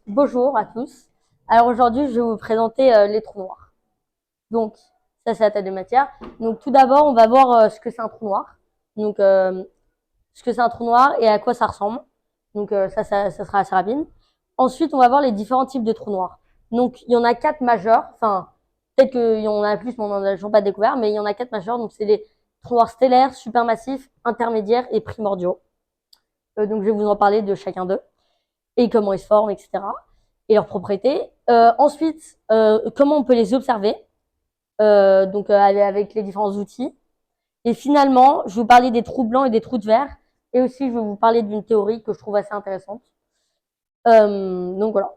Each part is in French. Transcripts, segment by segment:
Bonjour à tous. Alors aujourd'hui, je vais vous présenter les trous noirs. Donc, ça c'est la table de matière. Donc tout d'abord, on va voir ce que c'est un trou noir. Donc, ce que c'est un trou noir et à quoi ça ressemble. Donc ça sera assez rapide. Ensuite, on va voir les différents types de trous noirs. Donc, il y en a 4 majeurs. Enfin, peut-être qu'il y en a plus, mais on n'en a toujours pas découvert. Mais il y en a 4 majeurs. Donc, c'est les trous noirs stellaires, supermassifs, intermédiaires et primordiaux. Donc, je vais vous en parler de chacun d'eux et comment ils se forment, etc. et leurs propriétés. Ensuite, comment on peut les observer, avec les différents outils. Et finalement, je vais vous parler des trous blancs et des trous de verre. Et aussi, je vais vous parler d'une théorie que je trouve assez intéressante. Donc voilà.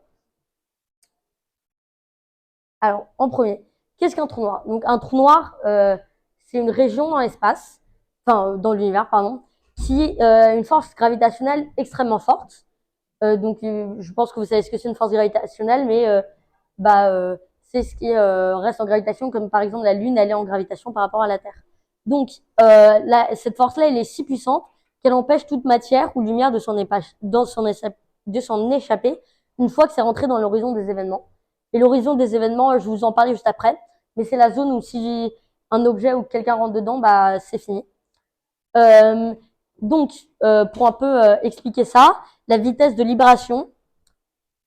Alors, en premier, qu'est-ce qu'un trou noir? Donc un trou noir, c'est une région dans l'espace, enfin dans l'univers, pardon, qui a une force gravitationnelle extrêmement forte. Je pense que vous savez ce que c'est une force gravitationnelle, mais c'est ce qui reste en gravitation, comme par exemple la Lune, elle est en gravitation par rapport à la Terre. Donc, cette force-là, elle est si puissante qu'elle empêche toute matière ou lumière de s'en échapper une fois que c'est rentré dans l'horizon des événements. Et l'horizon des événements, je vous en parler juste après, mais c'est la zone où si un objet ou quelqu'un rentre dedans, bah c'est fini. Euh, pour un peu expliquer ça, la vitesse de libération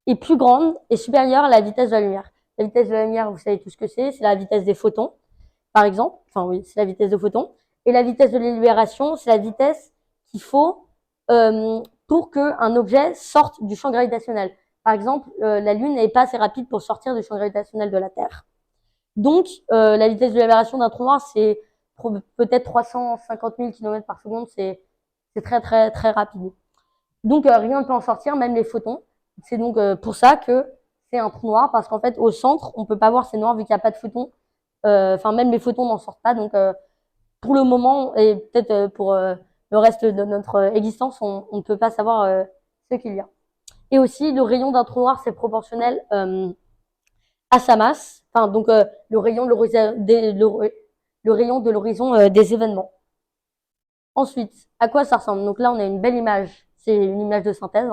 est plus grande et supérieure à la vitesse de la lumière. La vitesse de la lumière, vous savez tout ce que c'est la vitesse des photons, par exemple. Enfin oui, c'est la vitesse des photons. Et la vitesse de libération, c'est la vitesse qu'il faut pour qu'un objet sorte du champ gravitationnel. Par exemple, la Lune n'est pas assez rapide pour sortir du champ gravitationnel de la Terre. Donc, la vitesse de libération d'un trou noir, c'est peut-être 350 000 km par seconde, c'est très très très rapide. Donc, rien ne peut en sortir, même les photons. C'est donc pour ça que c'est un trou noir, parce qu'en fait, au centre, on peut pas voir c'est noir vu qu'il n'y a pas de photons. Enfin, même les photons n'en sortent pas. Donc, pour le moment, et peut-être pour le reste de notre existence, on ne peut pas savoir ce qu'il y a. Et aussi, le rayon d'un trou noir, c'est proportionnel à sa masse. Enfin, donc, le rayon de l'horizon des événements. Ensuite, à quoi ça ressemble? Donc là, on a une belle image, c'est une image de synthèse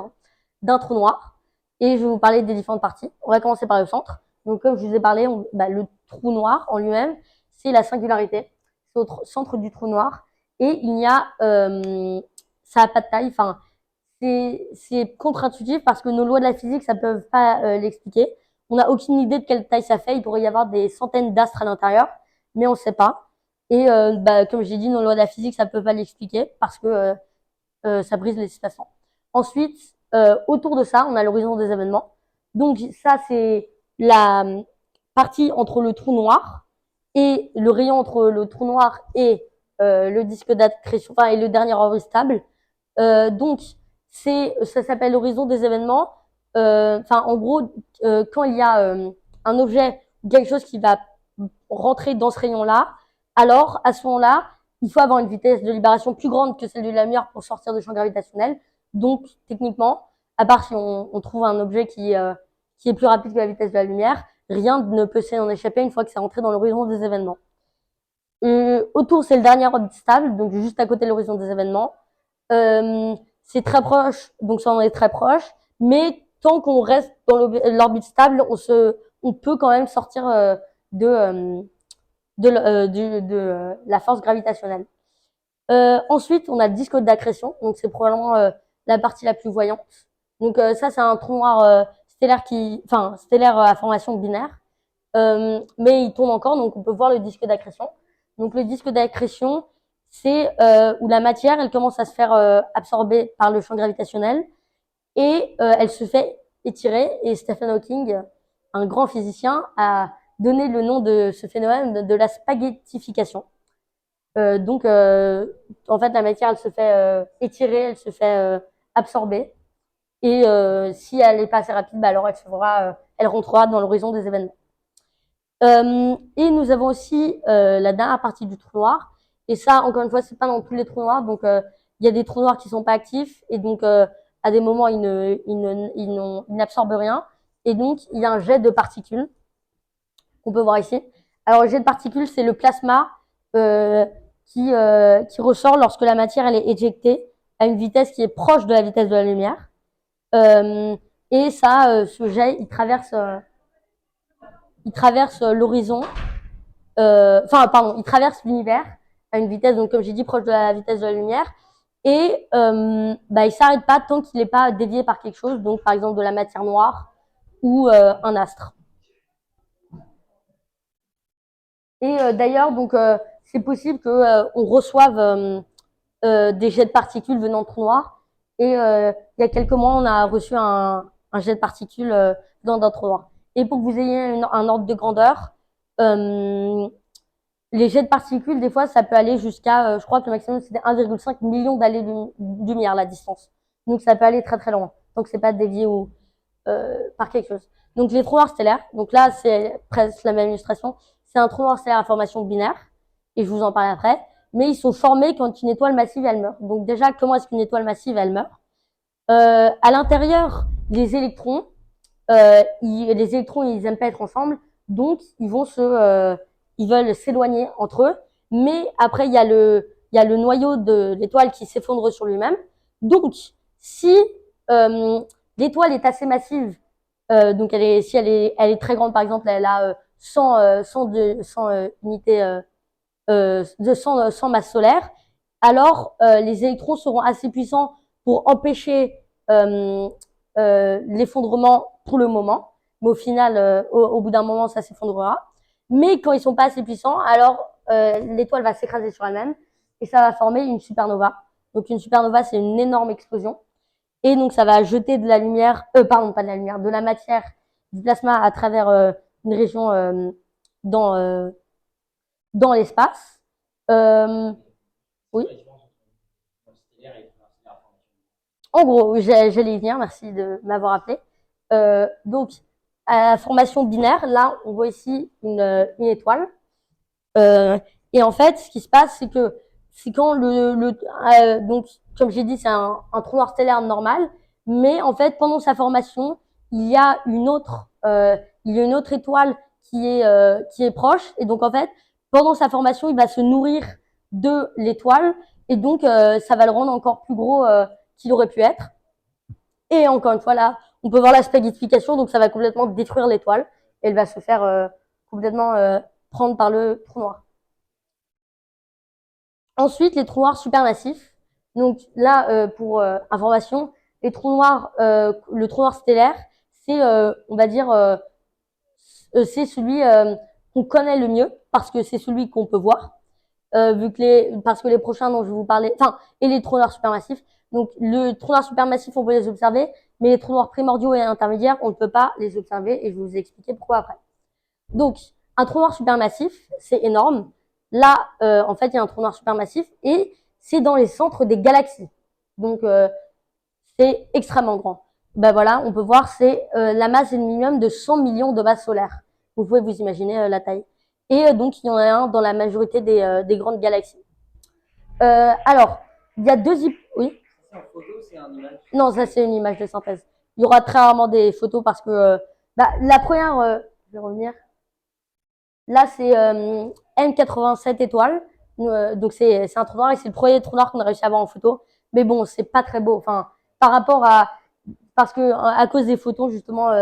d'un trou noir. Et je vais vous parler des différentes parties. On va commencer par le centre. Donc comme je vous ai parlé, le trou noir en lui-même, c'est la singularité. C'est au centre du trou noir. Et il n'y a, ça n'a pas de taille. Enfin, c'est contre-intuitif parce que nos lois de la physique, ça ne peut pas l'expliquer. On n'a aucune idée de quelle taille ça fait. Il pourrait y avoir des centaines d'astres à l'intérieur, mais on ne sait pas. Et comme j'ai dit, nos lois de la physique, ça ne peut pas l'expliquer parce que ça brise les espaces-temps. Ensuite, autour de ça, on a l'horizon des événements. Donc ça, c'est la partie entre le trou noir et le rayon entre le trou noir et le disque d'accrétion, enfin, et le dernier ordre stable. Donc, ça s'appelle l'horizon des événements. Enfin, en gros, quand il y a un objet ou quelque chose qui va rentrer dans ce rayon-là, alors à ce moment-là, il faut avoir une vitesse de libération plus grande que celle de la lumière pour sortir du champ gravitationnel. Donc, techniquement, à part si on trouve un objet qui est plus rapide que la vitesse de la lumière, rien ne peut s'en échapper une fois que c'est rentré dans l'horizon des événements. Autour, c'est le dernier orbite stable, donc juste à côté de l'horizon des événements. C'est très proche, donc ça en est très proche, mais tant qu'on reste dans l'orbite stable, on peut quand même sortir de la force gravitationnelle. Ensuite, on a le disque d'accrétion, donc c'est probablement la partie la plus voyante. Donc ça, c'est un trou noir stellaire à formation binaire, mais il tourne encore, donc on peut voir le disque d'accrétion. Donc le disque d'accrétion, c'est où la matière, elle commence à se faire absorber par le champ gravitationnel et elle se fait étirer. Et Stephen Hawking, un grand physicien, a donné le nom de ce phénomène de la spaghettification. En fait, la matière, elle se fait étirer, elle se fait absorber. Et si elle n'est pas assez rapide, alors elle rentrera dans l'horizon des événements. Et nous avons aussi la dernière partie du trou noir. Et ça, encore une fois, c'est pas dans tous les trous noirs. Donc, il y a des trous noirs qui sont pas actifs. Et donc, à des moments, ils n'absorbent rien. Et donc, il y a un jet de particules qu'on peut voir ici. Alors, le jet de particules, c'est le plasma qui ressort lorsque la matière elle est éjectée à une vitesse qui est proche de la vitesse de la lumière. et ça, ce jet, il traverse l'horizon, enfin, pardon, il traverse l'univers à une vitesse, donc comme j'ai dit, proche de la vitesse de la lumière, et il s'arrête pas tant qu'il n'est pas dévié par quelque chose, donc par exemple de la matière noire ou un astre. Et d'ailleurs, donc c'est possible que on reçoive des jets de particules venant de trous noirs. Et il y a quelques mois, on a reçu un jet de particules dans un trou noir. Et pour que vous ayez un ordre de grandeur, les jets de particules, des fois, ça peut aller jusqu'à, je crois que le maximum, c'était 1,5 million d'années-lumière, la distance. Donc, ça peut aller très très loin. Donc, c'est pas dévié ou par quelque chose. Donc, les trous noirs stellaires, donc là, c'est presque la même illustration. C'est un trou noir stellaire à formation binaire, et je vous en parle après. Mais ils sont formés quand une étoile massive, elle meurt. Donc, déjà, comment est-ce qu'une étoile massive, elle meurt? À l'intérieur, les électrons, ils aiment pas être ensemble, donc ils veulent s'éloigner entre eux. Mais après, il y a le noyau de l'étoile qui s'effondre sur lui-même. Donc, si l'étoile est assez massive, donc si elle est très grande, par exemple, elle a 100 unités de 100 masses solaires, alors les électrons seront assez puissants pour empêcher l'effondrement pour le moment, mais au final, au bout d'un moment, ça s'effondrera. Mais quand ils sont pas assez puissants, alors l'étoile va s'écraser sur elle-même et ça va former une supernova. Donc une supernova, c'est une énorme explosion. Et donc ça va jeter de la lumière, pardon, pas de la lumière, de la matière, du plasma à travers une région dans, dans l'espace. Oui. En gros, j'allais y venir, merci de m'avoir appelé. Donc, à la formation binaire, là, on voit ici une étoile. Et en fait, ce qui se passe, c'est quand donc, comme j'ai dit, c'est un trou noir stellaire normal, mais en fait, pendant sa formation, il y a une autre étoile qui est proche, et donc en fait, pendant sa formation, il va se nourrir de l'étoile, et donc ça va le rendre encore plus gros qu'il aurait pu être. Et encore une fois, là, on peut voir la spaghettification, donc ça va complètement détruire l'étoile, et elle va se faire complètement prendre par le trou noir. Ensuite, les trous noirs supermassifs. Donc là, pour information, les trous noirs, le trou noir stellaire, c'est, on va dire, c'est celui qu'on connaît le mieux parce que c'est celui qu'on peut voir. Parce que les prochains dont je vais vous parler, enfin, et les trous noirs supermassifs. Donc le trou noir supermassif, on peut les observer, mais les trous noirs primordiaux et intermédiaires, on ne peut pas les observer et je vais vous expliquer pourquoi après. Donc, un trou noir supermassif, c'est énorme. Là, en fait, il y a un trou noir supermassif et c'est dans les centres des galaxies. Donc, c'est extrêmement grand. Ben voilà, on peut voir, c'est la masse est minimum de 100 millions de masses solaires. Vous pouvez vous imaginer la taille. Et donc, il y en a un dans la majorité des grandes galaxies. Alors, il y a deux oui. C'est en photo, c'est une image? Non, ça c'est une image de synthèse. Il y aura très rarement des photos parce que la première, je vais revenir. Là, c'est M87 étoiles. Donc, c'est un trou noir et c'est le premier trou noir qu'on a réussi à avoir en photo. Mais bon, c'est pas très beau. Enfin, par rapport à. Parce que, à cause des photons, justement,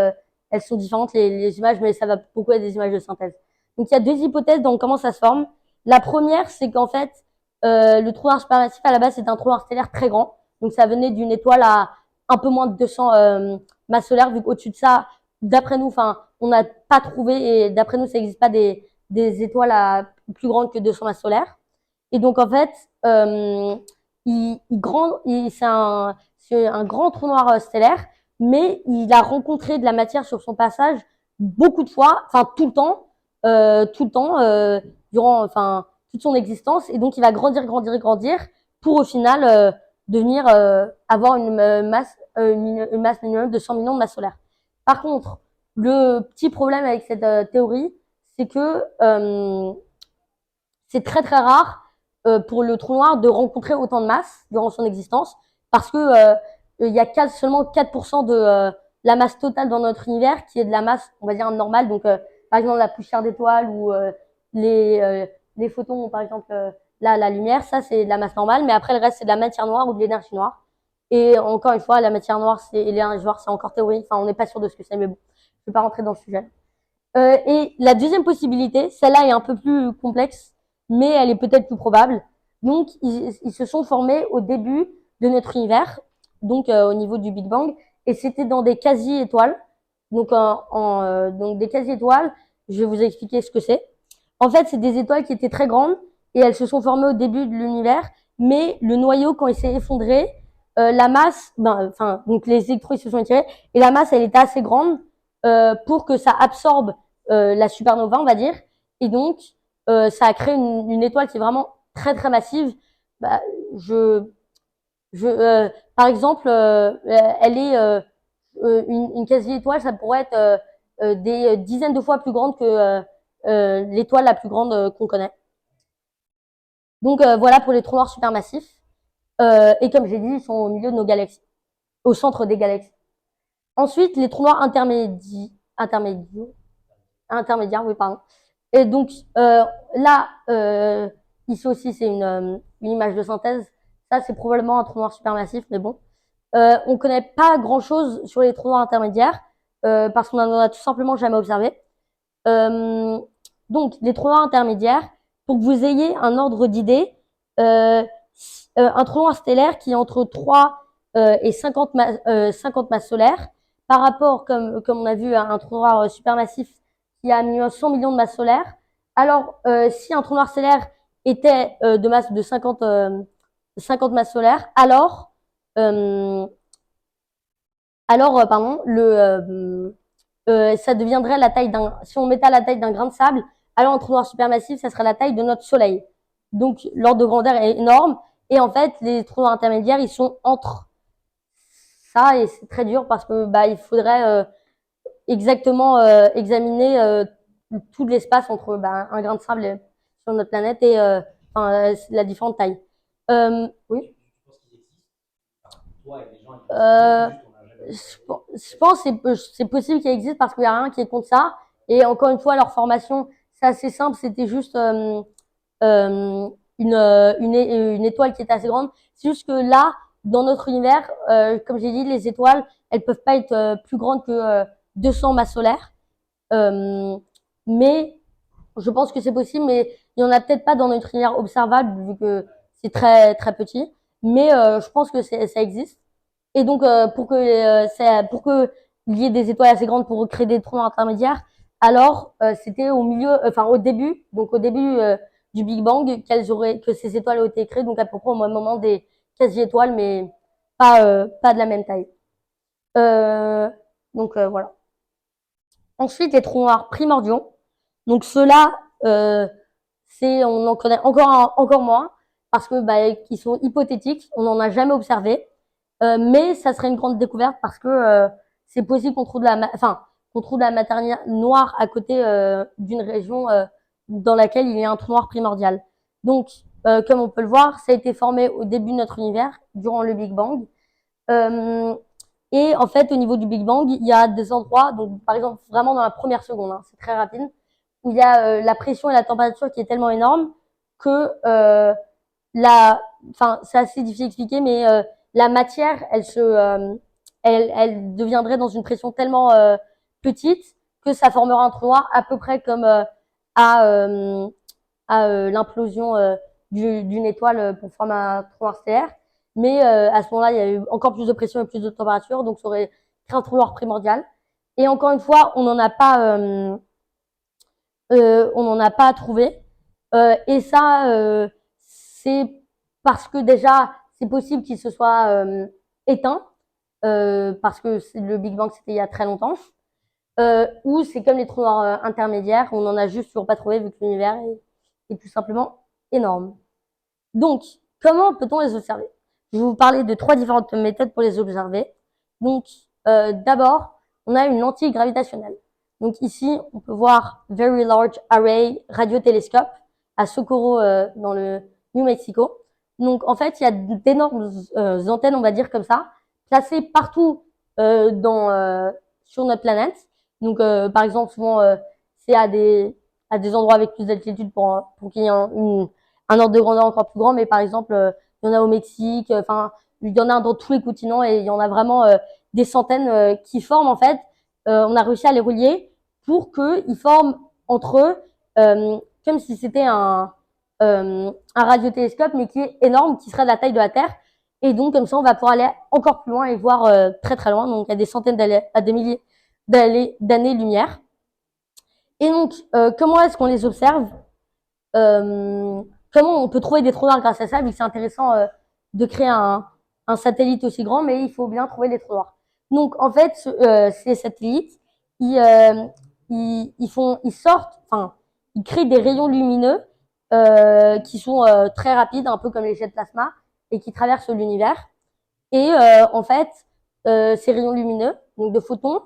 elles sont différentes, les images, mais ça va beaucoup être des images de synthèse. Donc, il y a deux hypothèses dans comment ça se forme. La première, c'est qu'en fait, le trou noir supermassif, à la base, c'est un trou noir stellaire très grand. Donc, ça venait d'une étoile à un peu moins de 200 masses solaires, vu qu'au-dessus de ça, d'après nous, enfin, on n'a pas trouvé, et d'après nous, ça n'existe pas des étoiles plus grandes que 200 masses solaires. Et donc, en fait, c'est un grand trou noir stellaire, mais il a rencontré de la matière sur son passage beaucoup de fois, enfin tout le temps, durant, enfin, toute son existence. Et donc, il va grandir, grandir, grandir, pour au final devenir avoir une masse minimum de 100 millions de masses solaires. Par contre, le petit problème avec cette théorie, c'est que c'est très très rare pour le trou noir de rencontrer autant de masse durant son existence, parce que il y a seulement 4% de la masse totale dans notre univers qui est de la masse, on va dire, normale. Donc, par exemple, la poussière d'étoiles ou les photons, par exemple, la lumière, ça c'est de la masse normale, mais après le reste c'est de la matière noire ou de l'énergie noire. Et encore une fois, la matière noire et les nuages noirs, c'est encore théorique. Enfin, on n'est pas sûr de ce que c'est, mais bon, je ne vais pas rentrer dans le sujet. Et la deuxième possibilité, celle-là est un peu plus complexe, mais elle est peut-être plus probable. Donc, ils se sont formés au début de notre univers, donc au niveau du Big Bang, et c'était dans des quasi-étoiles. Donc, donc des quasi-étoiles, je vais vous expliquer ce que c'est. En fait, c'est des étoiles qui étaient très grandes et elles se sont formées au début de l'univers, mais le noyau, quand il s'est effondré, la masse, donc les électrons ils se sont étirés et la masse, elle était assez grande pour que ça absorbe la supernova, on va dire, et donc ça a créé une étoile qui est vraiment très très massive. Bah, par exemple, elle est une quasi-étoile, ça pourrait être des dizaines de fois plus grande que l'étoile la plus grande qu'on connaît. Donc voilà pour les trous noirs supermassifs. Et comme j'ai dit, ils sont au milieu de nos galaxies, au centre des galaxies. Ensuite, les trous noirs intermédiaires, oui, pardon. Et donc là, ici aussi, c'est une image de synthèse. Ça, c'est probablement un trou noir supermassif, mais bon. On connaît pas grand-chose sur les trous noirs intermédiaires parce qu'on en a tout simplement jamais observé. Donc, les trous noirs intermédiaires, pour que vous ayez un ordre d'idée, un trou noir stellaire qui est entre 3 et 50 masses solaires, par rapport, comme on a vu, à un trou noir supermassif qui a 100 millions de masses solaires. Alors, si un trou noir stellaire était de masse de 50 masses solaires, alors pardon, ça deviendrait la taille si on mettait à la taille d'un grain de sable, alors un trou noir supermassif, ça serait la taille de notre soleil. Donc, l'ordre de grandeur est énorme. Et en fait, les trous noirs intermédiaires, ils sont entre ça, et c'est très dur parce que il faudrait exactement examiner tout l'espace entre un grain de sable sur notre planète et la différente taille. Oui. Je pense que c'est possible qu'il existe parce qu'il n'y a rien qui est contre ça. Et encore une fois, leur formation, c'est assez simple. C'était juste une étoile qui était assez grande. C'est juste que là, dans notre univers, comme j'ai dit, les étoiles, elles peuvent pas être plus grandes que 200 masses solaires. Mais je pense que c'est possible, mais il y en a peut-être pas dans notre univers observable vu que c'est très très petit. Mais je pense que ça existe. Et donc pour que il y ait des étoiles assez grandes pour créer des trous intermédiaires, alors c'était au début, donc au début du Big Bang, que ces étoiles ont été créées, donc à peu près au même moment des quasi-étoiles, mais pas de la même taille. Donc voilà. Ensuite, les trous noirs primordiaux. Donc ceux-là, on en connaît encore moins parce que ils sont hypothétiques, on n'en a jamais observé. Mais ça serait une grande découverte parce que c'est possible qu'on trouve qu'on trouve de la matière noire à côté d'une région dans laquelle il y a un trou noir primordial. Donc, comme on peut le voir, ça a été formé au début de notre univers, durant le Big Bang. Et en fait, au niveau du Big Bang, il y a des endroits, donc par exemple vraiment dans la première seconde, hein, c'est très rapide, où il y a la pression et la température qui est tellement énorme que c'est assez difficile à expliquer, mais la matière, elle deviendrait dans une pression tellement petite que ça formera un trou noir à peu près comme à l'implosion d'une étoile pour former un trou noir stellaire. Mais à ce moment-là, il y a eu encore plus de pression et plus de température, donc ça aurait créé un trou noir primordial. Et encore une fois, on n'en a pas trouvé. Et ça, c'est parce que déjà, c'est possible qu'il se soit éteint, parce que le Big Bang, c'était il y a très longtemps. Ou c'est comme les trous noirs intermédiaires, on n'en a juste toujours pas trouvé vu que l'univers est tout simplement énorme. Donc, comment peut-on les observer? Je vais vous parler de 3 différentes méthodes pour les observer. Donc, d'abord, on a une lentille gravitationnelle. Donc ici, on peut voir Very Large Array Radiotélescope à Socorro dans le New Mexico. Donc en fait, il y a d'énormes antennes, on va dire comme ça, placées partout sur notre planète. Donc par exemple, souvent c'est à des endroits avec plus d'altitude pour qu'il y ait un ordre de grandeur encore plus grand. Mais par exemple, il y en a au Mexique. Enfin, il y en a dans tous les continents et il y en a vraiment des centaines qui forment en fait. On a réussi à les relier pour qu'ils forment entre eux comme si c'était un radiotélescope, mais qui est énorme, qui serait de la taille de la Terre. Et donc, comme ça, on va pouvoir aller encore plus loin et voir très très loin. Donc, il y a des centaines d'années, à des milliers d'années-lumière. Et donc, comment est-ce qu'on les observe Comment on peut trouver des trous noirs grâce à ça, vu que c'est intéressant de créer un satellite aussi grand, mais il faut bien trouver des trous noirs. Donc, en fait, ces satellites, ils sortent, enfin, ils créent des rayons lumineux qui sont très rapides, un peu comme les jets de plasma, et qui traversent l'univers. Et en fait, ces rayons lumineux, donc de photons,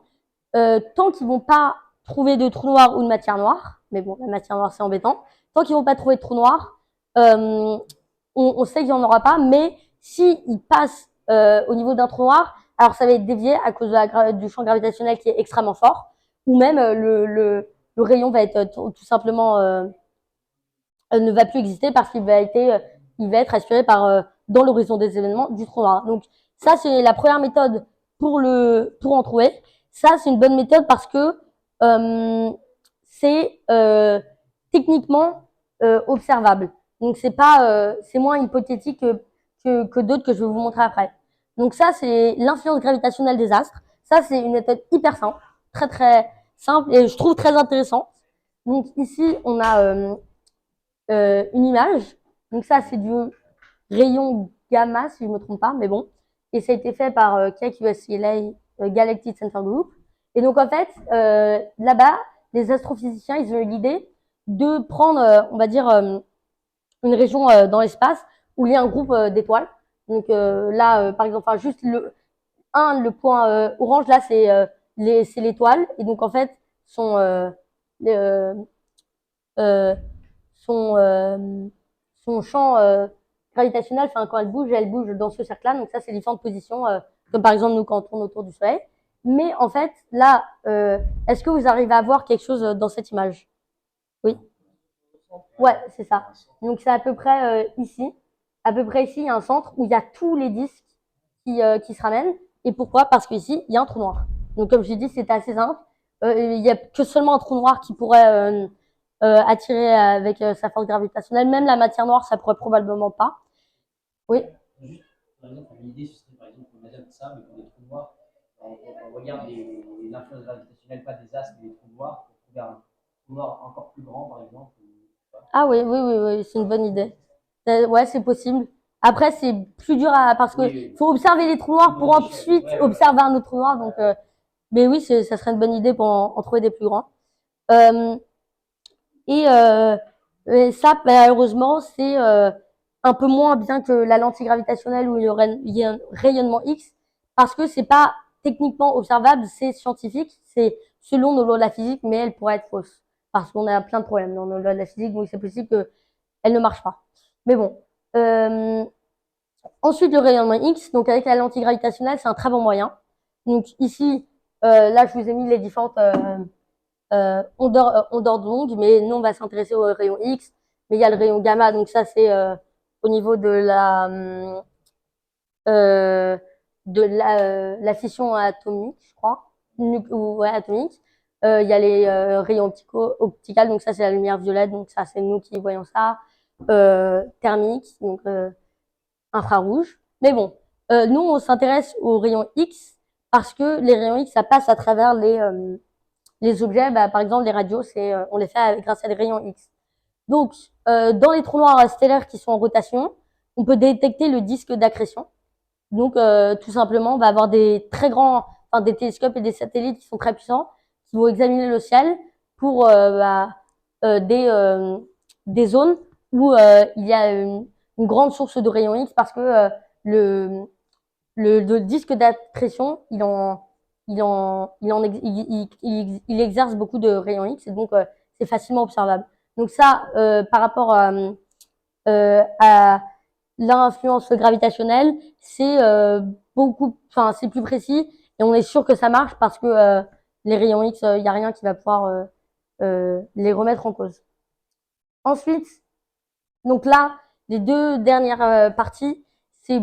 tant qu'ils vont pas trouver de trou noir ou de matière noire, mais bon, la matière noire c'est embêtant, tant qu'ils vont pas trouver de trou noir, on sait qu'il n'y en aura pas, mais si ils passent au niveau d'un trou noir, alors ça va être dévié à cause de du champ gravitationnel qui est extrêmement fort, ou même le rayon va être tout simplement ne va plus exister parce qu'il il va être aspiré par dans l'horizon des événements du trou noir. Donc ça c'est la première méthode pour en trouver. Ça c'est une bonne méthode parce que c'est techniquement observable. Donc c'est moins hypothétique que d'autres que je vais vous montrer après. Donc ça c'est l'influence gravitationnelle des astres. Ça c'est une méthode hyper simple, très très simple et je trouve très intéressante. Donc ici on a une image. Donc ça, c'est du rayon gamma, si je ne me trompe pas, mais bon. Et ça a été fait par Keck USCLA Galactic Center Group. Et donc, en fait, là-bas, les astrophysiciens, ils ont eu l'idée de prendre, on va dire, une région dans l'espace où il y a un groupe d'étoiles. Donc là, par exemple, enfin, juste le point orange, là, c'est l'étoile. Et donc, en fait, son, euh, euh, son, euh, son champ gravitationnel, enfin, quand elle bouge dans ce cercle-là. Donc ça, c'est différentes positions, comme par exemple nous quand on tourne autour du Soleil. Mais en fait, là, est-ce que vous arrivez à voir quelque chose dans cette image? Oui. Ouais, c'est ça. Donc c'est à peu près ici. À peu près ici, il y a un centre où il y a tous les disques qui se ramènent. Et pourquoi? Parce qu'ici, il y a un trou noir. Donc comme j'ai dit, c'était assez simple. Il y a que seulement un trou noir qui pourrait attirer avec sa force gravitationnelle. Même la matière noire, ça pourrait probablement pas. Oui. Juste, par exemple, une idée, ce serait par exemple, on imagine ça, mais pour des trous noirs, on regarde l'influence gravitationnelle, pas des astres, mais des trous noirs, pour trouver un trou noir encore plus grand, par exemple. Ah oui, oui, oui, oui, c'est une bonne idée. Ouais, c'est possible. Après, c'est plus dur parce que Oui, faut observer les trous noirs pour ensuite ouais, ouais. observer un autre trou noir. Donc, mais oui, ça serait une bonne idée pour en trouver des plus grands. Euh, et ça, malheureusement, c'est un peu moins bien que la lentille gravitationnelle où il y a un rayonnement X, parce que c'est pas techniquement observable, c'est scientifique, c'est selon nos lois de la physique, mais elle pourrait être fausse, parce qu'on a plein de problèmes dans nos lois de la physique, donc c'est possible qu'elle ne marche pas. Mais bon. Euh, Ensuite, le rayonnement X, donc avec la lentille gravitationnelle, c'est un très bon moyen. Donc ici, là, je vous ai mis les différentes ondeurs d'onde, mais nous, on va s'intéresser au rayon X. Mais il y a le rayon gamma, donc ça, c'est au niveau euh, la fission atomique, je crois, ouais, atomique. Il y a les rayons opticales, donc ça, c'est la lumière violette, donc ça, c'est nous qui voyons ça. Thermique, donc infrarouge. Mais bon, nous, on s'intéresse aux rayons X parce que les rayons X, ça passe à travers les objets, bah, par exemple les radios, on les fait grâce à des rayons X. Donc, dans les trous noirs stellaires qui sont en rotation, on peut détecter le disque d'accrétion. Donc, tout simplement, on va avoir des très grands, enfin des télescopes et des satellites qui sont très puissants, qui vont examiner le ciel pour euh, des, euh, des zones où il y a une grande source de rayons X parce que le, le disque d'accrétion, il exerce beaucoup de rayons X et donc c'est facilement observable. Donc ça, par rapport à l'influence gravitationnelle, c'est enfin c'est plus précis et on est sûr que ça marche parce que les rayons X, il n'y a rien qui va pouvoir les remettre en cause. Ensuite, donc là, les deux dernières parties, c'est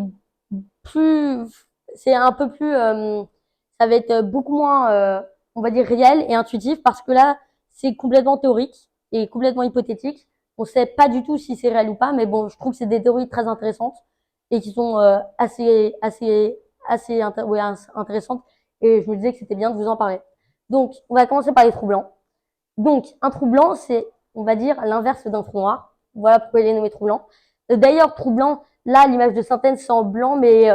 c'est un peu plus, ça va être beaucoup moins, on va dire réel et intuitif parce que là, c'est complètement théorique et complètement hypothétique. On sait pas du tout si c'est réel ou pas, mais bon, je trouve que c'est des théories très intéressantes et qui sont ouais, intéressantes. Et je me disais que c'était bien de vous en parler. Donc, on va commencer par les trous blancs. Donc, un trou blanc, c'est, on va dire, l'inverse d'un trou noir. Voilà pourquoi il est nommé trou blanc. D'ailleurs, trou blanc, là, l'image de synthèse, c'est en blanc, mais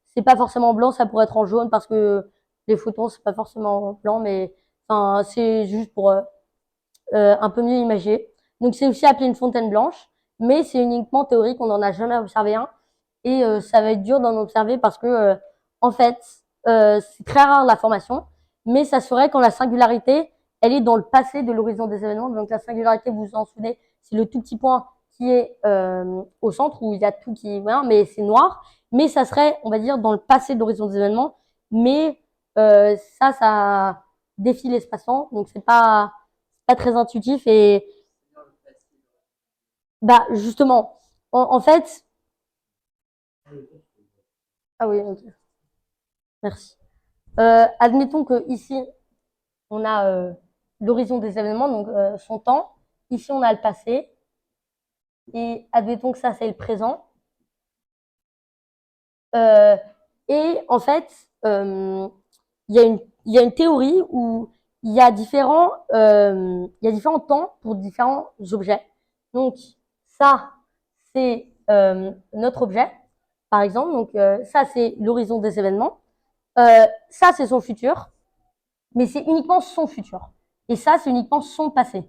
c'est pas forcément blanc, ça pourrait être en jaune parce que les photons, c'est pas forcément blanc, mais enfin, c'est juste pour un peu mieux imaginer. Donc, c'est aussi appelé une fontaine blanche, mais c'est uniquement théorique, on n'en a jamais observé un. Et ça va être dur d'en observer parce que, en fait, c'est très rare la formation, mais ça serait quand la singularité, elle est dans le passé de l'horizon des événements. Donc la singularité, vous vous en souvenez, c'est le tout petit point qui est au centre où il y a tout qui, voilà, mais c'est noir. Mais ça serait, on va dire, dans le passé de l'horizon des événements. Mais ça défie l'espace-temps, donc c'est pas très intuitif et bah justement, en fait, ah oui, ok, merci. Admettons que ici on a l'horizon des événements, donc son temps. Ici on a le passé et admettons que ça c'est le présent. Et en fait, il y a une théorie où il y a différents temps pour différents objets. Donc ça, c'est notre objet, par exemple. Donc ça, c'est l'horizon des événements. Ça, c'est son futur, mais c'est uniquement son futur. Et ça, c'est uniquement son passé.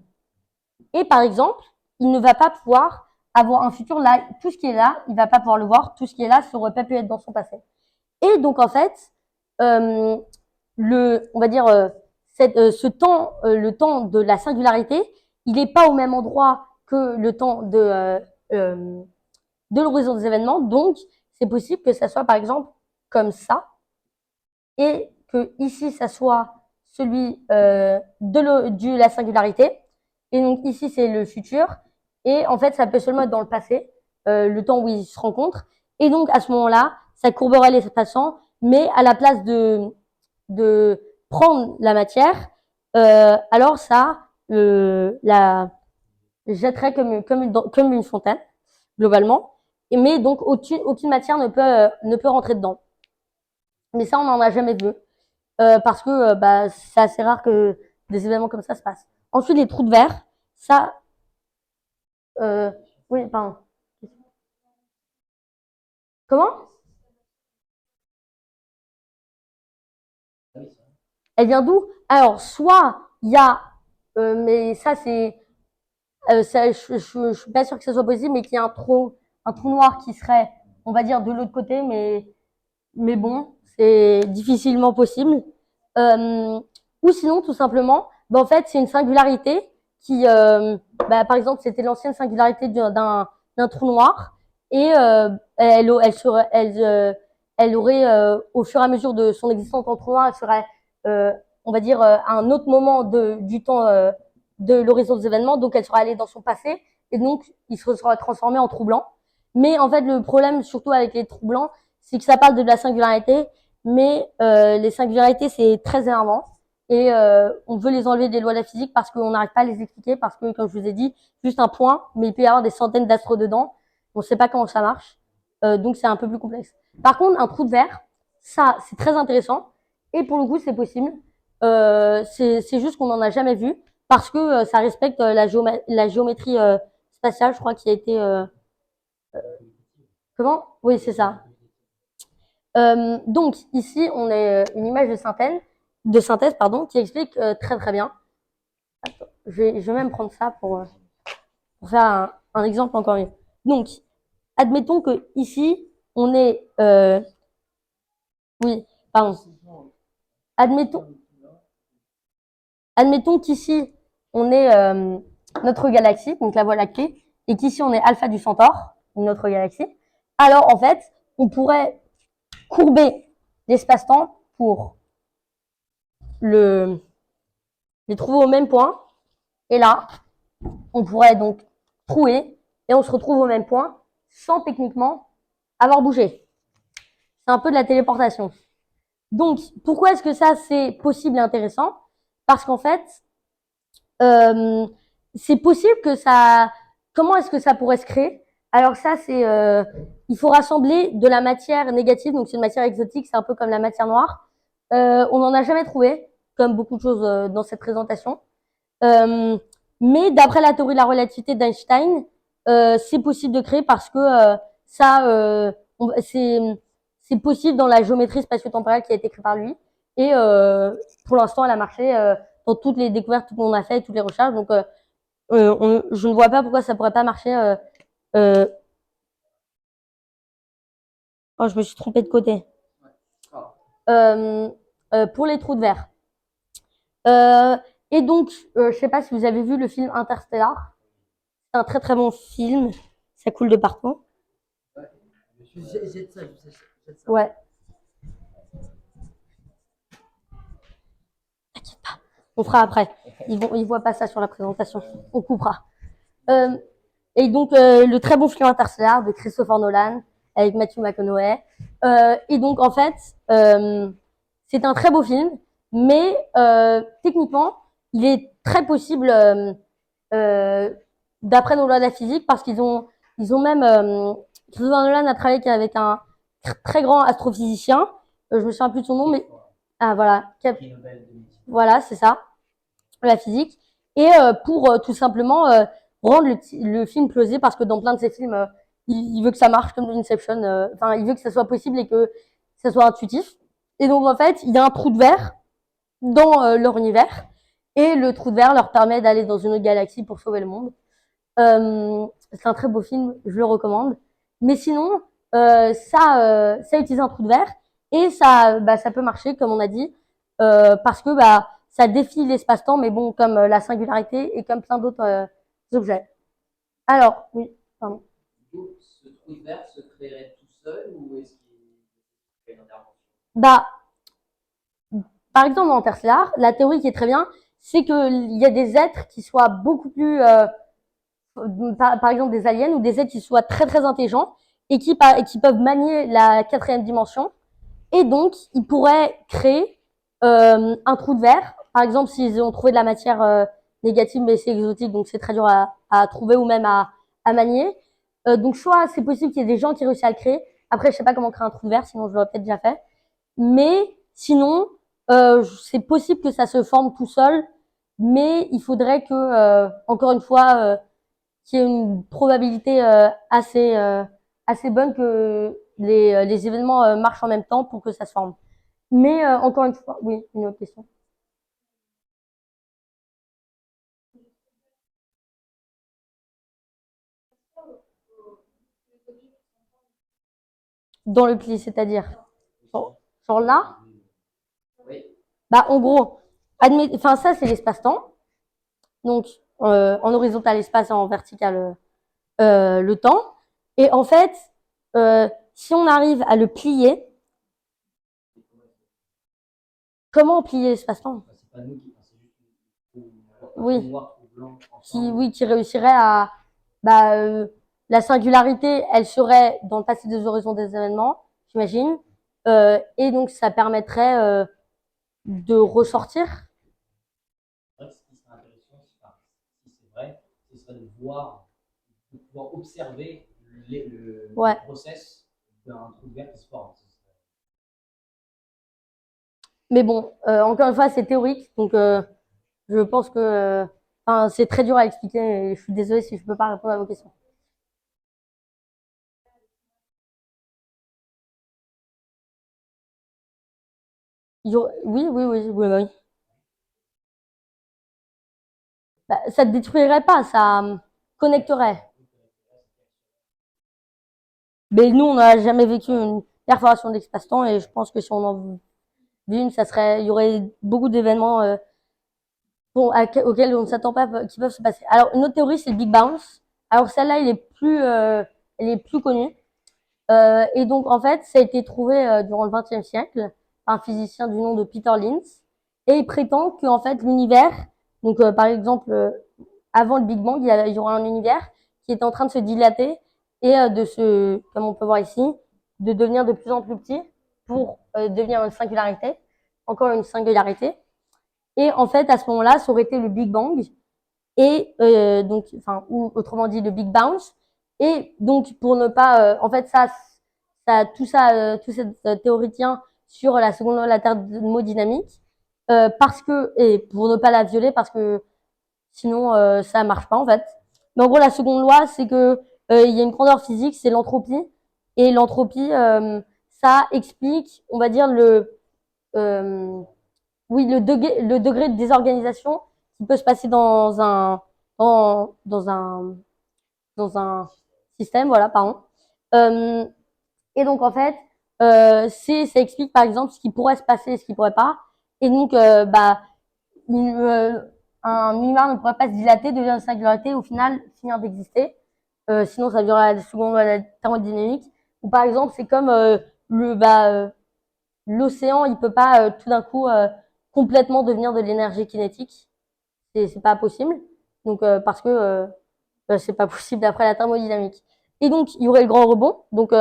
Et par exemple, il ne va pas pouvoir avoir un futur là. Tout ce qui est là, il va pas pouvoir le voir. Tout ce qui est là, ça aurait pas pu être dans son passé. Et donc en fait, euh, on va dire ce temps, le temps de la singularité, il n'est pas au même endroit que le temps de l'horizon des événements. Donc c'est possible que ça soit par exemple comme ça et que ici ça soit celui de la singularité. Et donc ici c'est le futur. Et en fait ça peut seulement être dans le passé, le temps où ils se rencontrent. Et donc à ce moment-là, ça courberait l'espace-temps, mais à la place de prendre la matière, alors ça la jetterait comme une fontaine, globalement. Mais donc aucune matière ne peut rentrer dedans. Mais ça, on n'en a jamais vu. Parce que bah, c'est assez rare que des événements comme ça se passent. Ensuite, les trous de verre, ça, euh, oui, pardon. Comment? Elle vient d'où? Alors, soit il y a, mais ça c'est, je suis pas sûre que ce soit possible, mais qu'il y a un trou noir qui serait, on va dire, de l'autre côté, mais bon, c'est difficilement possible. Euh, ou sinon, tout simplement, bah, en fait, c'est une singularité qui, bah, par exemple, c'était l'ancienne singularité d'un trou noir et elle aurait, au fur et à mesure de son existence en trou noir, elle serait, euh, on va dire, à un autre moment du temps de l'horizon des événements, donc elle serait allée dans son passé et donc il se serait transformé en trou blanc. Mais en fait, le problème, surtout avec les trous blancs, c'est que ça parle de la singularité, mais les singularités, c'est très énervant. Et on veut les enlever des lois de la physique parce qu'on n'arrive pas à les expliquer, parce que, comme je vous ai dit, juste un point, mais il peut y avoir des centaines d'astres dedans. On ne sait pas comment ça marche. Donc c'est un peu plus complexe. Par contre, un trou de verre, ça, c'est très intéressant. Et pour le coup, c'est possible. C'est juste qu'on n'en a jamais vu parce que ça respecte la géométrie spatiale, je crois, qui a été... comment? Oui, c'est ça. Donc ici, on a une image de synthèse pardon, qui explique très très bien. Attends, je vais même prendre ça pour faire un exemple encore mieux. Donc, admettons que ici, on est, oui, pardon. Admettons, admettons qu'ici, on est notre galaxie, donc la Voie lactée, et qu'ici on est Alpha du Centaure, notre galaxie. Alors en fait, on pourrait courber l'espace-temps pour les trouver au même point. Et là, on pourrait donc trouer et on se retrouve au même point sans techniquement avoir bougé. c'est un peu de la téléportation. Donc, pourquoi est-ce que ça, c'est possible et intéressant? Parce qu'en fait, c'est possible que ça... Comment est-ce que ça pourrait se créer? Alors ça, c'est... il faut rassembler de la matière négative, donc c'est une matière exotique, c'est un peu comme la matière noire. On n'en a jamais trouvé, comme beaucoup de choses dans cette présentation. Mais d'après la théorie de la relativité d'Einstein, c'est possible de créer parce que ça, c'est possible dans la géométrie spatio-temporelle qui a été créée par lui. Et pour l'instant, elle a marché dans toutes les découvertes qu'on a fait, toutes les recherches. Donc, je ne vois pas pourquoi ça pourrait pas marcher. Oh, je me suis trompée de côté. Pour les trous de verre. Et donc, je sais pas si vous avez vu le film Interstellar. C'est un très très bon film. Ça coule de partout. Jette ça, jette ça. Ouais. T'inquiète pas. On fera après. Ils voient pas ça sur la présentation. On coupera. Et donc, le très bon film Interstellar de Christopher Nolan avec Matthew McConaughey. Et donc, en fait, c'est un très beau film, mais techniquement, il est très possible, d'après nos lois de la physique, parce qu'ils ont même Christopher Nolan a travaillé avec un très grand astrophysicien. Je me souviens plus de son nom, mais voilà, voilà, c'est ça, la physique. Et pour tout simplement rendre le film plausible, parce que dans plein de ses films, il veut que ça marche comme dans Inception. Enfin, il veut que ça soit possible et que ça soit intuitif. Et donc en fait, il y a un trou de verre dans leur univers, et le trou de verre leur permet d'aller dans une autre galaxie pour sauver le monde. C'est un très beau film, je le recommande. Mais sinon, ça utilise un trou de verre, et ça peut marcher, comme on a dit, parce que ça défie l'espace-temps, mais bon, comme la singularité et comme plein d'autres objets. Alors, oui, pardon. Ce trou de verre se créerait tout seul ou est-ce qu'il y a une intervention? Par exemple, dans Interstellar, la théorie qui est très bien, c'est qu'il y a des êtres qui soient beaucoup plus, par exemple des aliens ou des êtres qui soient très très intelligents et qui peuvent manier la quatrième dimension. Et donc, ils pourraient créer un trou de verre. Par exemple, s'ils ont trouvé de la matière négative, mais c'est exotique, donc c'est très dur à trouver ou même à manier. Donc, soit c'est possible qu'il y ait des gens qui réussissent à le créer. Après, je sais pas comment créer un trou de verre, sinon je l'aurais peut-être déjà fait. Mais sinon, c'est possible que ça se forme tout seul, mais il faudrait que, encore une fois, qu'il y ait une probabilité assez bonne que les événements marchent en même temps pour que ça se forme. Mais encore une fois, oui, une autre question. Dans le pli, c'est-à-dire genre là, Oui. en gros, enfin ça c'est l'espace-temps. Donc en horizontal l'espace, en vertical le temps. Et en fait, si on arrive à le plier, comment plier l'espace-temps? C'est pas nous qui pensons, c'est juste Oui. noir ou blanc Qui réussirait à la singularité, elle serait dans le passé des horizons des événements, j'imagine, et donc ça permettrait de ressortir. C'est vrai que ce qui serait intéressant, si c'est vrai, ce serait de pouvoir observer le process d'un trou de verre qui se forme. Mais bon, encore une fois, c'est théorique, donc je pense que c'est très dur à expliquer, et je suis désolée si je peux pas répondre à vos questions. Oui, oui, oui, oui, oui. Ça ne détruirait pas, ça connecterait. Mais nous, on n'a jamais vécu une perforation d'espace-temps, et je pense que si on en vit une, il y aurait beaucoup d'événements auxquels on ne s'attend pas, qui peuvent se passer. Alors, une autre théorie, c'est le Big Bounce. Alors, celle-là, elle est plus connue. Et donc, en fait, ça a été trouvé durant le XXe siècle par un physicien du nom de Peter Linz. Et il prétend que, en fait, l'univers, donc par exemple, avant le Big Bang, il y aura un univers qui est en train de se dilater et comme on peut voir ici, de devenir de plus en plus petit. pour devenir une singularité, encore une singularité. Et en fait, à ce moment-là, ça aurait été le Big Bang, et donc, enfin, ou autrement dit le Big Bounce. Et donc, pour ne pas, en fait, tout cette théorie tient sur la seconde loi de la thermodynamique, parce que, et pour ne pas la violer, parce que sinon ça marche pas en fait. Mais en gros, la seconde loi, c'est que il y a une grandeur physique, c'est l'entropie, et l'entropie, ça explique, on va dire euh, oui, le degré de désorganisation qui peut se passer dans, dans un, dans un système, voilà, pardon. Euh, et donc, en fait, ça explique, par exemple, ce qui pourrait se passer et ce qui pourrait pas. Et donc, une, euh, un univers ne pourrait pas se dilater, devenir une singularité, au final, finir d'exister. Sinon, ça durerait la seconde loi de la thermodynamique. Ou par exemple, c'est comme l'océan, il peut pas tout d'un coup complètement devenir de l'énergie kinétique. C'est pas possible. Donc, parce que c'est pas possible d'après la thermodynamique. Et donc, il y aurait le grand rebond. Donc,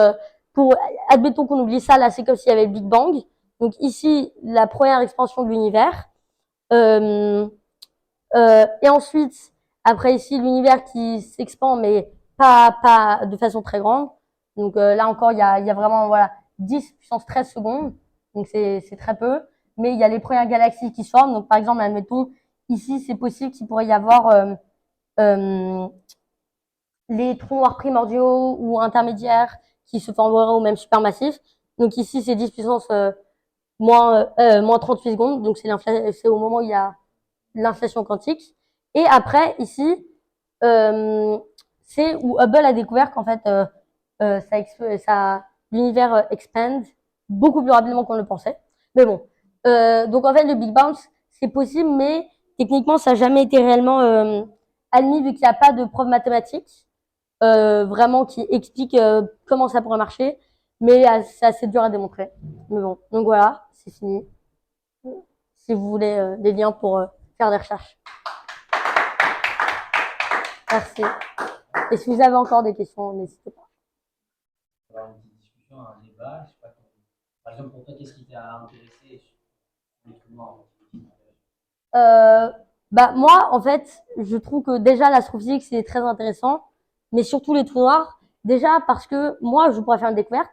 admettons qu'on oublie ça, là, c'est comme s'il y avait le Big Bang. Donc, ici, la première expansion de l'univers. Euh, et ensuite, après ici, l'univers qui s'expand, mais pas de façon très grande. Donc là encore, il y a vraiment voilà, 10 puissance 13 secondes. Donc c'est très peu. Mais il y a les premières galaxies qui se forment. Donc par exemple, admettons, ici, c'est possible qu'il pourrait y avoir euh, les trous noirs primordiaux ou intermédiaires qui se formeraient au même supermassif. Donc ici, c'est 10 puissance moins 38 secondes. Donc c'est au moment où il y a l'inflation quantique. Et après, ici, euh, c'est où Hubble a découvert qu'en fait, l'univers expand beaucoup plus rapidement qu'on le pensait. Mais bon, donc en fait, le Big Bounce, c'est possible, mais techniquement, ça n'a jamais été réellement admis vu qu'il n'y a pas de preuve mathématique vraiment qui explique comment ça pourrait marcher. Mais c'est assez dur à démontrer. Mais bon, donc voilà, c'est fini. Si vous voulez des liens pour faire des recherches. Merci. Et si vous avez encore des questions, n'hésitez pas. Avoir une petite discussion, un débat. Je sais pas, par exemple, pour toi, qu'est-ce qui t'a intéressé sur les trous noirs? Euh, moi, en fait, je trouve que déjà l'astrophysique, c'est très intéressant, mais surtout les trous noirs. Déjà parce que moi, je pourrais faire une découverte,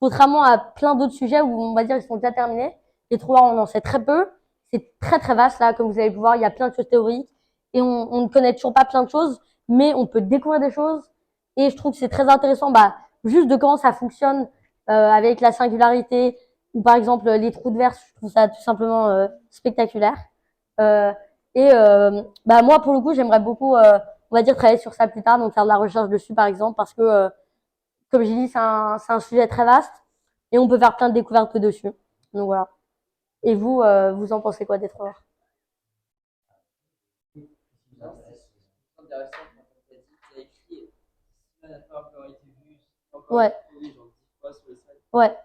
contrairement à plein d'autres sujets où on va dire ils sont déjà terminés. Les trous noirs, on en sait très peu. C'est très très vaste là, comme vous allez pouvoir, il y a plein de choses théoriques et on ne connaît toujours pas plein de choses, mais on peut découvrir des choses. Et je trouve que c'est très intéressant, juste de comment ça fonctionne avec la singularité ou par exemple les trous de verre. Je trouve ça tout simplement spectaculaire. Euh, moi, pour le coup, j'aimerais beaucoup, on va dire, travailler sur ça plus tard, donc faire de la recherche dessus, par exemple, parce que, comme j'ai dit, c'est un sujet très vaste et on peut faire plein de découvertes dessus. Donc voilà. Et vous, vous en pensez quoi des trois? Non, c'est intéressant quand on t'a dit que tu as écrit si la nature a encore été vue, encore Ouais. été prouvée genre 10 fois sur les slides. Ouais,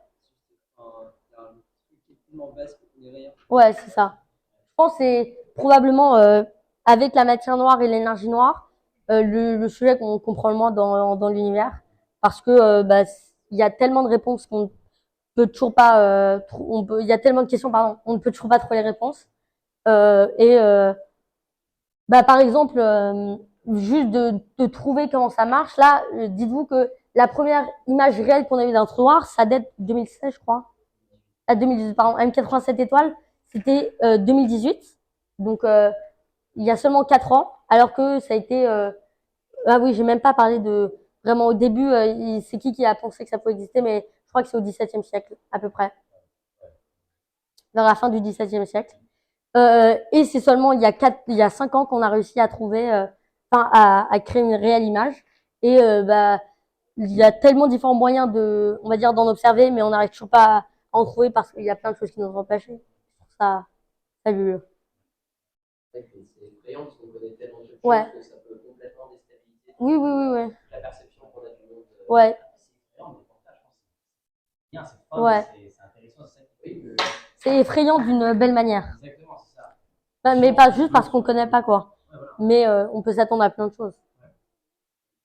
Enfin, il y a un truc qui est tellement vaste qu'on connaît rien. ouais, c'est ça. Je pense que c'est probablement avec la matière noire et l'énergie noire le sujet qu'on comprend le moins dans l'univers, parce que il y a tellement de réponses qu'on peut toujours pas, il y a tellement de questions, pardon, on ne peut toujours pas trouver les réponses. Et par exemple, juste de trouver comment ça marche. Là, dites-vous que la première image réelle qu'on a eue d'un trou noir, ça date de 2016, je crois. À 2018, pardon, M87 étoiles, c'était 2018. Donc, il y a seulement 4 ans, alors que ça a été... ah oui, j'ai même pas parlé de... Vraiment, au début, c'est qui a pensé que ça pouvait exister, mais je crois que c'est au XVIIe siècle, à peu près. Vers la fin du XVIIe siècle. Et c'est seulement il y a 5 ans qu'on a réussi à trouver, à créer une réelle image. Et il y a tellement différents moyens on va dire, d'en observer, mais on n'arrive toujours pas à en trouver parce qu'il y a plein de choses qui nous empêchent. Ça, fabuleux. C'est effrayant parce qu'on connaît tellement de choses Ouais. que ça peut complètement déstabiliser Oui. la perception qu'on a du monde. Ouais. C'est effrayant, mais pour ça, je pense que c'est bien, c'est fun, Ouais. c'est intéressant, c'est ça qui fait que. C'est effrayant d'une belle manière. Exactement, c'est ça. Mais pas juste parce qu'on connaît pas, quoi. Ouais, voilà. Mais on peut s'attendre à plein de choses.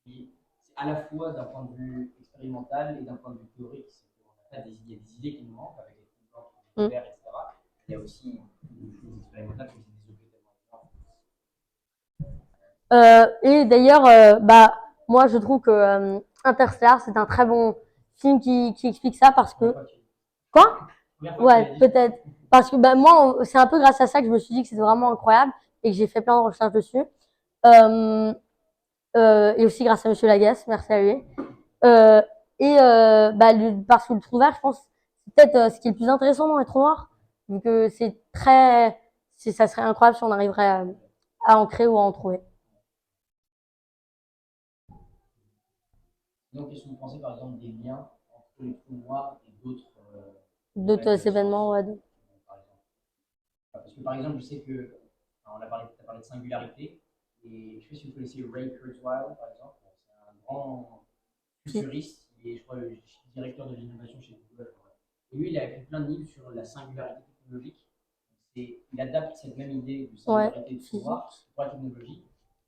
Puis, c'est à la fois d'un point de vue expérimental et d'un point de vue théorique, c'est qu'on a il y a des idées qui nous manquent avec les trous blancs, Mm. les verts, etc. Il y a aussi des choses expérimentales comme c'est des objets tellement énormes. Et d'ailleurs, bah, moi, je trouve que Interstellar, c'est un très bon film qui explique ça parce que. Quoi? Ouais, peut-être. Parce que bah, moi, c'est un peu grâce à ça que je me suis dit que c'était vraiment incroyable et que j'ai fait plein de recherches dessus. Et aussi grâce à Monsieur Lagasse, merci à lui. Bah, parce que le trou vert, je pense, c'est peut-être ce qui est le plus intéressant dans les trous noirs, vu que ça serait incroyable si on arriverait à en créer ou à en trouver. Donc, qu'est-ce que vous pensez, par exemple, des liens entre les trous noirs et d'autres D'autres événements, ouais. par exemple? Parce que, par exemple, je sais que, t'as parlé de singularité, et je sais pas si vous connaissez Ray Kurzweil, par exemple. C'est un grand futuriste, il est, je crois, le directeur de l'innovation chez Google. Et lui, il a écrit plein de livres sur la singularité technologique. Il adapte cette même idée de singularité de trou noir pour la technologie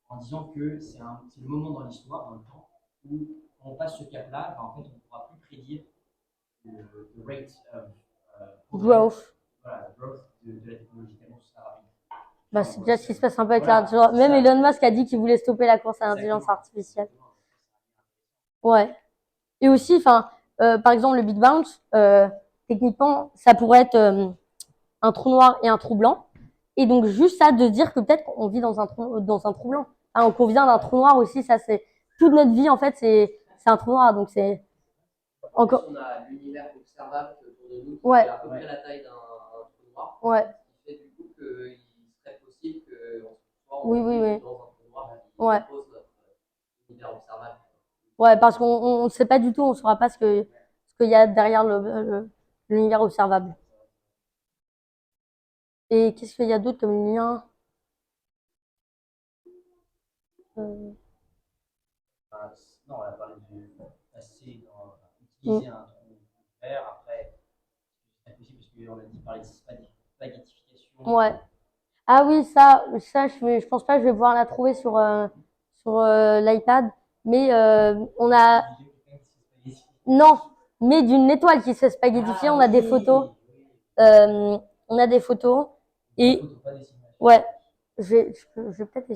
en disant que c'est le moment dans l'histoire, dans le temps, où quand on passe ce cap-là, ben, en fait, on ne pourra plus prédire le rate of Growth. Voilà, growth de la technologie tellement ça sera rapide. Bah, c'est déjà ce qui se passe un peu avec l'intelligence. Même Elon Musk a dit qu'il voulait stopper la course à l'intelligence artificielle. Ouais. Et aussi, enfin, par exemple, le Big Bang, techniquement, ça pourrait être un trou noir et un trou blanc. Et donc, juste ça, de dire que peut-être qu'on vit dans un trou blanc. Enfin, qu'on vient d'un trou noir aussi, ça, c'est toute notre vie, en fait, c'est un trou noir. Donc, c'est encore. On a l'univers observable autour de nous qui ouais. fait à peu près la taille d'un trou noir. Ouais. Ce qui fait du coup qu'il serait possible qu'on soit oui. dans un trou noir qui ouais. compose notre univers observable. Ouais, parce qu'on ne sait pas du tout, on ne saura pas ce qu'il y a derrière l'univers observable. Et qu'est-ce qu'il y a d'autre comme lien Non, on a parlé de passer utiliser un trou vert, après, c'est impossible parce qu'on a dit parler de spaghettification. Ouais. Ah oui, ça je pense pas que je vais pouvoir la trouver sur l'iPad, mais on a non, mais d'une étoile qui se fait spaghettifier, on a des photos. On a des photos et ouais, je vais peut-être